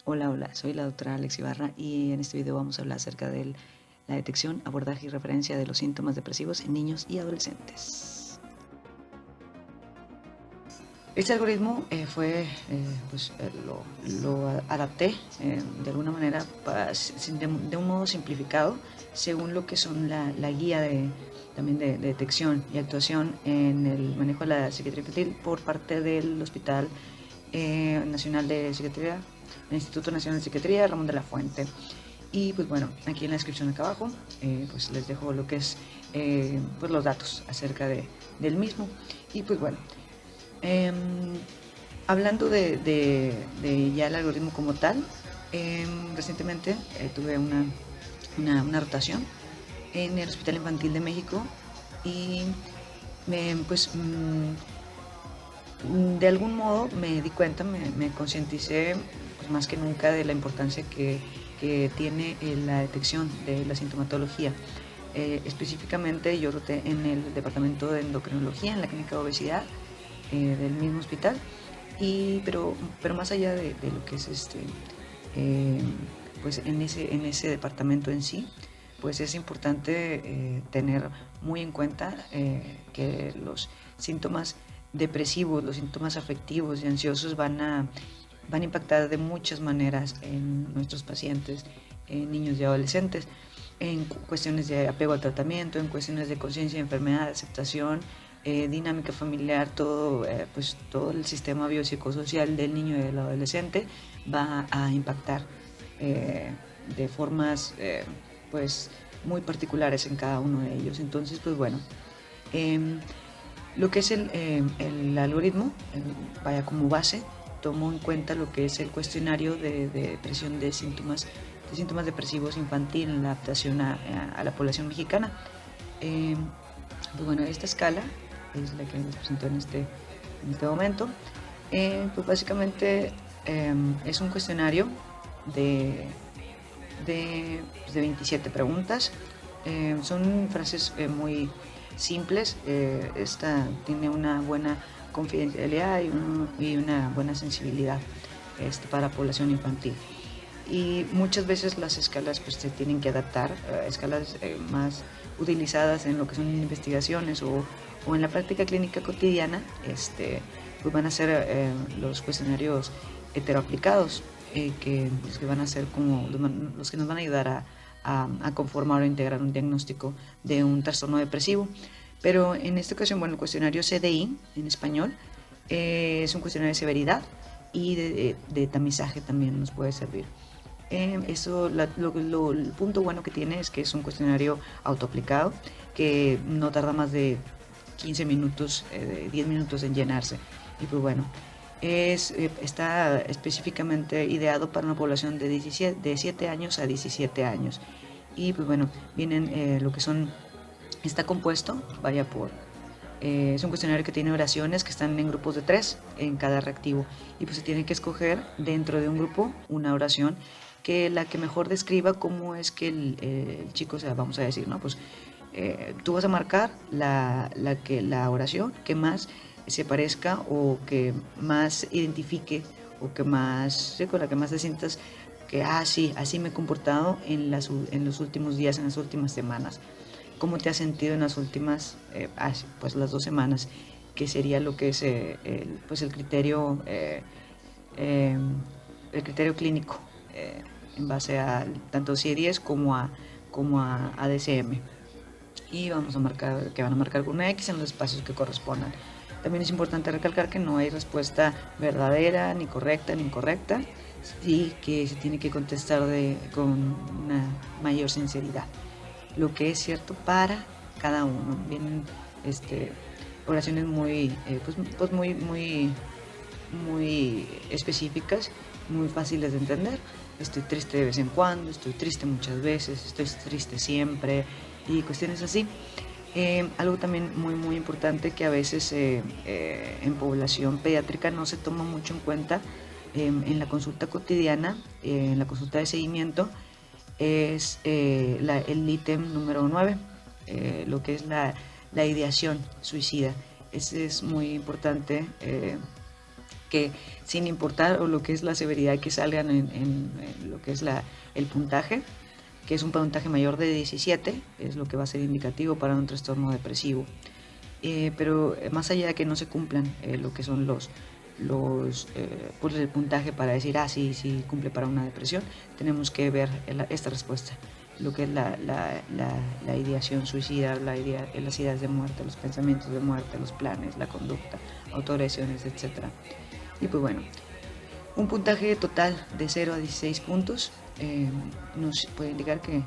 Hola, hola, soy la doctora Alex Ibarra y en este video vamos a hablar acerca de la detección, abordaje y referencia de los síntomas depresivos en niños y adolescentes. Este algoritmo lo adapté de alguna manera de un modo simplificado según lo que son la guía también de detección y actuación en el manejo de la psiquiatría infantil por parte del Hospital Nacional de Psiquiatría, el Instituto Nacional de Psiquiatría Ramón de la Fuente. Y pues bueno, aquí en la descripción acá abajo pues les dejo lo que es pues los datos acerca del mismo. Y pues bueno, eh, hablando de ya el algoritmo como tal, recientemente tuve una rotación en el Hospital Infantil de México y de algún modo me di cuenta, me concienticé pues, más que nunca de la importancia que tiene la detección de la sintomatología. Específicamente yo roté en el departamento de endocrinología, en la clínica de obesidad del mismo hospital, pero más allá de lo que es eh, pues en ese departamento en sí, pues es importante tener muy en cuenta que los síntomas depresivos, los síntomas afectivos y ansiosos van a impactar de muchas maneras en nuestros pacientes, en niños y adolescentes, en cuestiones de apego al tratamiento, en cuestiones de conciencia de enfermedad, aceptación, dinámica familiar, todo el sistema biopsicosocial del niño y del adolescente va a impactar eh, de formas pues muy particulares en cada uno de ellos. Entonces, pues bueno, eh, lo que es el algoritmo, vaya como base, tomó en cuenta lo que es el cuestionario de depresión de síntomas depresivos infantil en la adaptación a la población mexicana. Eh, pues bueno, esta escala es la que les presento en este momento. Pues básicamente es un cuestionario de, de 27 preguntas. Son frases muy simples. Esta tiene una buena confidencialidad y una buena sensibilidad para la población infantil. Y muchas veces las escalas pues se tienen que adaptar a escalas más utilizadas en lo que son investigaciones o en la práctica clínica cotidiana, pues van a ser los cuestionarios heteroaplicados, que van a ser como los que nos van a ayudar a conformar o integrar un diagnóstico de un trastorno depresivo. Pero en esta ocasión, bueno, el cuestionario CDI en español es un cuestionario de severidad y de tamizaje también nos puede servir. El punto bueno que tiene es que es un cuestionario autoaplicado que no tarda más de 15 minutos, 10 minutos en llenarse. Y pues bueno, está específicamente ideado para una población de 7 años a 17 años. Y pues bueno, vienen lo que son, está compuesto, es un cuestionario que tiene oraciones que están en grupos de 3 en cada reactivo y pues se tiene que escoger dentro de un grupo una oración que la que mejor describa cómo es que el chico, o sea, vamos a decir, ¿no? Pues tú vas a marcar la oración que más se parezca o que más identifique o que más, sí, con la que más te sientas que, sí, así me he comportado en los últimos días, en las últimas semanas. ¿Cómo te has sentido en las últimas, pues las 2 semanas? Que sería lo que es pues eh, el criterio clínico en base a tanto CIE-10 como a ADCM. Y vamos a marcar, que van a marcar con una X en los espacios que correspondan. También es importante recalcar que no hay respuesta verdadera, ni correcta, ni incorrecta, y que se tiene que contestar con una mayor sinceridad. Lo que es cierto para cada uno. Vienen oraciones muy específicas, muy fáciles de entender. Estoy triste de vez en cuando, estoy triste muchas veces, estoy triste siempre y cuestiones así. Algo también muy importante que a veces en población pediátrica no se toma mucho en cuenta en la consulta cotidiana, en la consulta de seguimiento, es el ítem número 9, lo que es la ideación suicida. Ese es muy importante que sin importar o lo que es la severidad que salgan en lo que es el puntaje, que es un puntaje mayor de 17, es lo que va a ser indicativo para un trastorno depresivo. Pero más allá de que no se cumplan lo que son pues el puntaje para decir, sí cumple para una depresión, tenemos que ver esta respuesta, lo que es la ideación suicida, las ideas de muerte, los pensamientos de muerte, los planes, la conducta, autolesiones, etc. Y pues bueno, un puntaje total de 0 a 16 puntos nos puede indicar que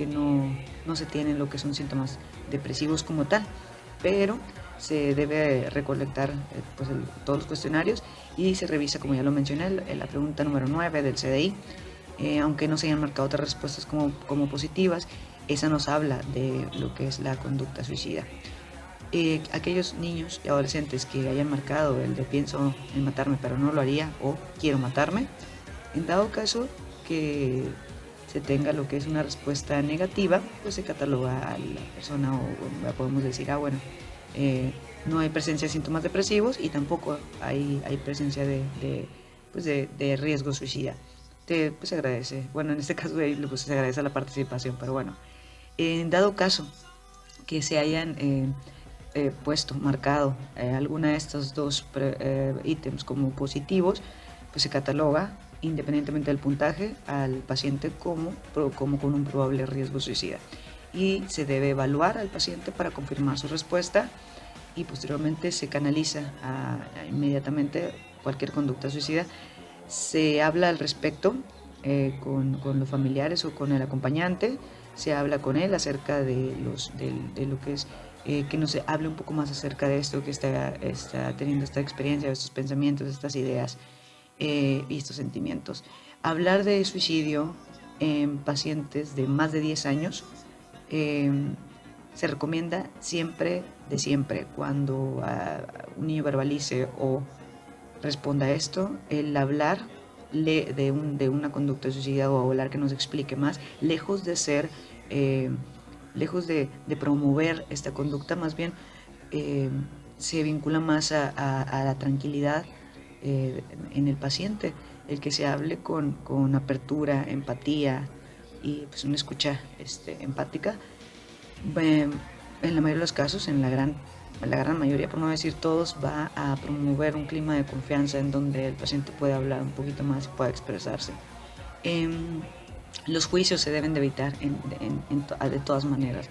no se tienen lo que son síntomas depresivos como tal, pero se debe recolectar pues todos los cuestionarios y se revisa, como ya lo mencioné, la pregunta número 9 del CDI. Aunque no se hayan marcado otras respuestas como positivas, esa nos habla de lo que es la conducta suicida. Aquellos niños y adolescentes que hayan marcado el de pienso en matarme pero no lo haría o quiero matarme, en dado caso que se tenga lo que es una respuesta negativa, pues se cataloga a la persona o podemos decir, no hay presencia de síntomas depresivos y tampoco hay presencia de riesgo suicida. Pues se agradece, bueno, en este caso pues, se agradece la participación, pero bueno, en dado caso que se hayan marcado alguna de estos dos ítems como positivos, pues se cataloga independientemente del puntaje al paciente como con un probable riesgo suicida y se debe evaluar al paciente para confirmar su respuesta y posteriormente se canaliza inmediatamente cualquier conducta suicida. Se habla al respecto con los familiares o con el acompañante, se habla con él acerca de lo que es que nos hable un poco más acerca de esto, que está teniendo esta experiencia, estos pensamientos, estas ideas y estos sentimientos. Hablar de suicidio en pacientes de más de 10 años se recomienda siempre, cuando un niño verbalice o responda a esto, el hablar de una conducta suicida o hablar que nos explique más, lejos de ser lejos de promover esta conducta, más bien se vincula más a la tranquilidad en el paciente, el que se hable con apertura, empatía y pues una escucha empática. En la mayoría de los casos, en la gran mayoría, por no decir todos, va a promover un clima de confianza en donde el paciente puede hablar un poquito más y pueda expresarse. Los juicios se deben de evitar de todas maneras.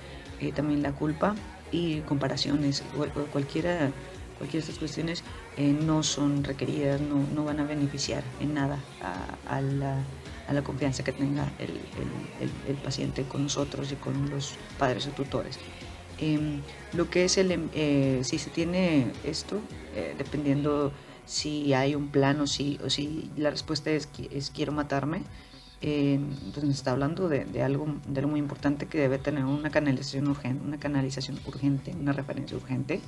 También la culpa y comparaciones, cualquiera de estas cuestiones no son requeridas, no van a beneficiar en nada a la confianza que tenga el paciente con nosotros y con los padres o tutores. Lo que es si se tiene esto, dependiendo si hay un plan o si la respuesta es quiero matarme, entonces nos está hablando de algo muy importante que debe tener una canalización urgente, una referencia urgente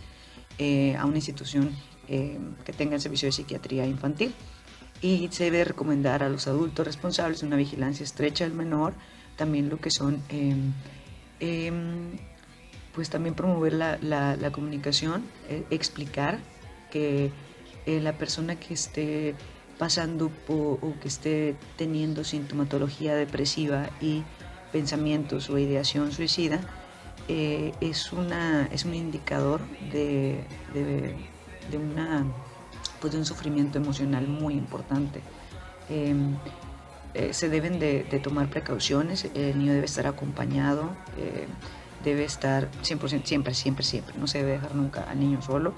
a una institución que tenga el servicio de psiquiatría infantil, y se debe recomendar a los adultos responsables una vigilancia estrecha del menor, también lo que son pues también promover la comunicación, explicar que la persona que esté pasando o que esté teniendo sintomatología depresiva y pensamientos o ideación suicida es un indicador de un sufrimiento emocional muy importante. Se deben de tomar precauciones, el niño debe estar acompañado, debe estar 100%, siempre, no se debe dejar nunca al niño solo,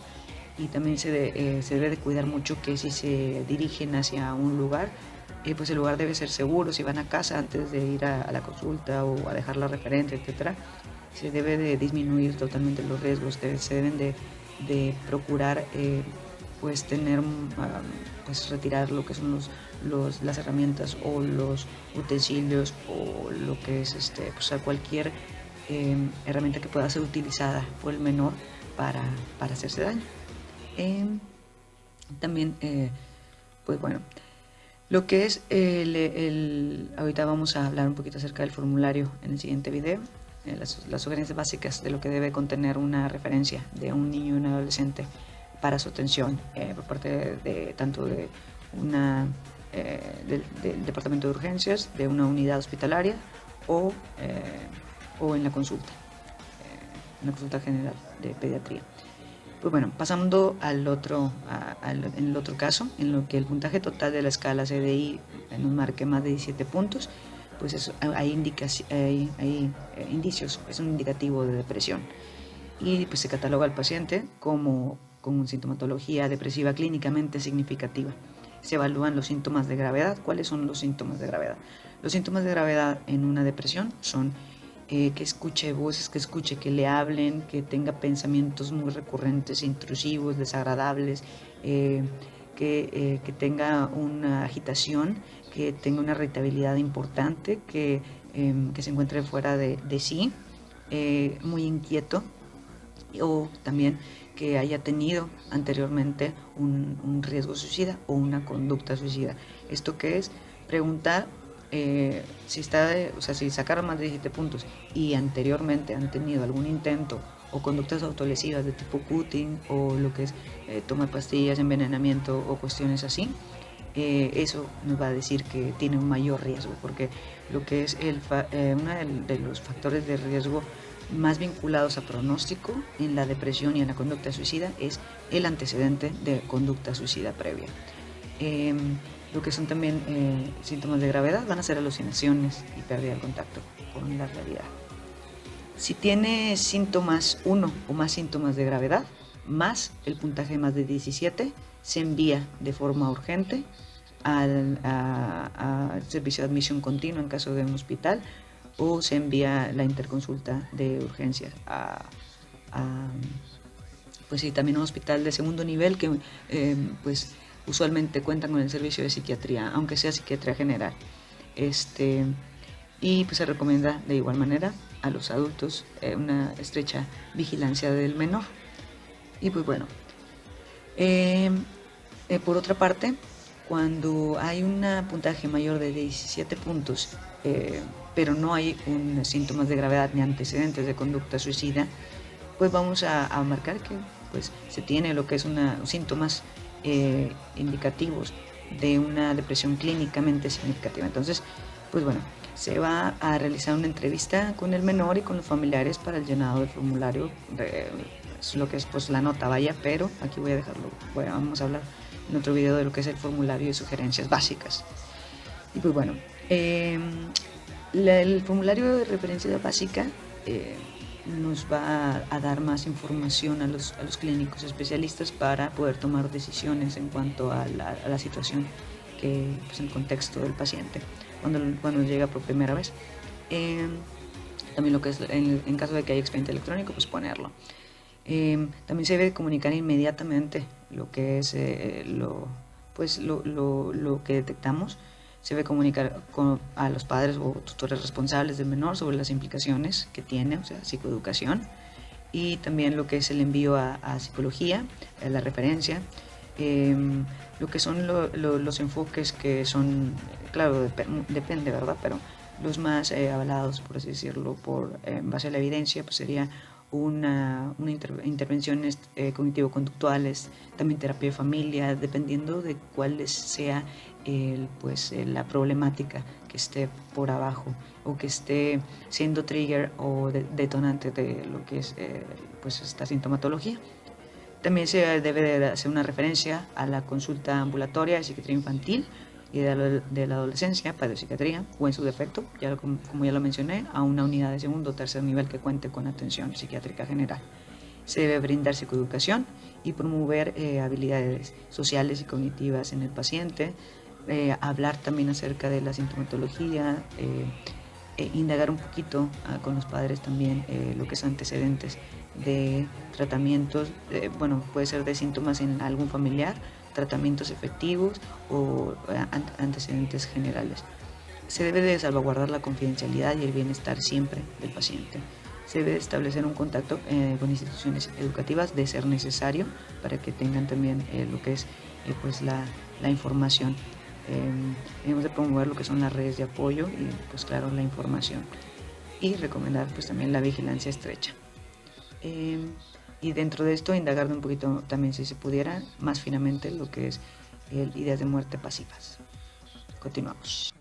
y también se debe de cuidar mucho que si se dirigen hacia un lugar, pues el lugar debe ser seguro. Si van a casa antes de ir a la consulta o a dejar la referencia, etcétera, se debe de disminuir totalmente los riesgos, se deben de procurar pues tener pues retirar lo que son las herramientas o los utensilios o lo que es pues a cualquier herramienta que pueda ser utilizada por el menor para hacerse daño. También pues bueno, lo que es ahorita vamos a hablar un poquito acerca del formulario en el siguiente video, las sugerencias básicas de lo que debe contener una referencia de un niño y un adolescente para su atención por parte de tanto de del departamento de urgencias, de una unidad hospitalaria o en la en la consulta general de pediatría. Pues bueno, pasando en el otro caso, en lo que el puntaje total de la escala CDI nos marque más de 17 puntos, pues eso, hay indicios, es un indicativo de depresión. Y pues se cataloga al paciente como con sintomatología depresiva clínicamente significativa. Se evalúan los síntomas de gravedad. ¿Cuáles son los síntomas de gravedad? Los síntomas de gravedad en una depresión son que escuche voces, que le hablen, que tenga pensamientos muy recurrentes, intrusivos, desagradables, que tenga una agitación, que tenga una irritabilidad importante, que se encuentre fuera de sí, muy inquieto, o también que haya tenido anteriormente un riesgo suicida o una conducta suicida. ¿Esto qué es? Preguntar si sacaron más de 17 puntos y anteriormente han tenido algún intento o conductas autolesivas de tipo cutting o lo que es toma de pastillas, envenenamiento o cuestiones así, eso nos va a decir que tiene un mayor riesgo, porque lo que es uno de los factores de riesgo más vinculados a pronóstico en la depresión y en la conducta suicida es el antecedente de conducta suicida previa. Lo que son también síntomas de gravedad van a ser alucinaciones y pérdida de contacto con la realidad. Si tiene síntomas, uno o más síntomas de gravedad, más el puntaje más de 17, se envía de forma urgente al servicio de admisión continua en caso de un hospital, o se envía la interconsulta de urgencias pues sí, también a un hospital de segundo nivel que pues usualmente cuentan con el servicio de psiquiatría, aunque sea psiquiatría general. Y pues se recomienda de igual manera a los adultos una estrecha vigilancia del menor. Y pues bueno, por otra parte, cuando hay un puntaje mayor de 17 puntos, pero no hay síntomas de gravedad ni antecedentes de conducta suicida, pues vamos a marcar que pues, se tiene lo que es síntomas indicativos de una depresión clínicamente significativa. Entonces, pues bueno, se va a realizar una entrevista con el menor y con los familiares para el llenado del formulario, lo que es pues la nota, vaya, pero aquí voy a dejarlo, vamos a hablar en otro video de lo que es el formulario de sugerencias básicas. Y pues bueno, el formulario de referencia básica nos va a dar más información a los clínicos especialistas para poder tomar decisiones en cuanto a la situación pues, en el contexto del paciente cuando llega por primera vez. También lo que es en caso de que haya expediente electrónico, pues ponerlo. También se debe comunicar inmediatamente lo que es lo que detectamos. Se debe comunicar a los padres o tutores responsables del menor sobre las implicaciones que tiene, o sea, psicoeducación, y también lo que es el envío a psicología, la referencia, lo que son los enfoques que son, claro, depende, ¿verdad? Pero los más avalados, por así decirlo, en base a la evidencia, pues sería intervenciones cognitivo-conductuales, también terapia de familia, dependiendo de cuál sea la problemática que esté por abajo o que esté siendo trigger o detonante de lo que es pues esta sintomatología. También se debe de hacer una referencia a la consulta ambulatoria de psiquiatría infantil y de la adolescencia, psiquiatría, o en su defecto, como ya lo mencioné, a una unidad de segundo o tercer nivel que cuente con atención psiquiátrica general. Se debe brindar psicoeducación y promover habilidades sociales y cognitivas en el paciente, hablar también acerca de la sintomatología, indagar un poquito con los padres también lo que son antecedentes de tratamientos, puede ser de síntomas en algún familiar, tratamientos efectivos o antecedentes generales. Se debe de salvaguardar la confidencialidad y el bienestar siempre del paciente. Se debe de establecer un contacto con instituciones educativas de ser necesario para que tengan también lo que es pues la información. Debemos de promover lo que son las redes de apoyo y pues claro la información, y recomendar pues también la vigilancia estrecha. y dentro de esto indagar un poquito también, si se pudiera, más finamente lo que es ideas de muerte pasivas. Continuamos.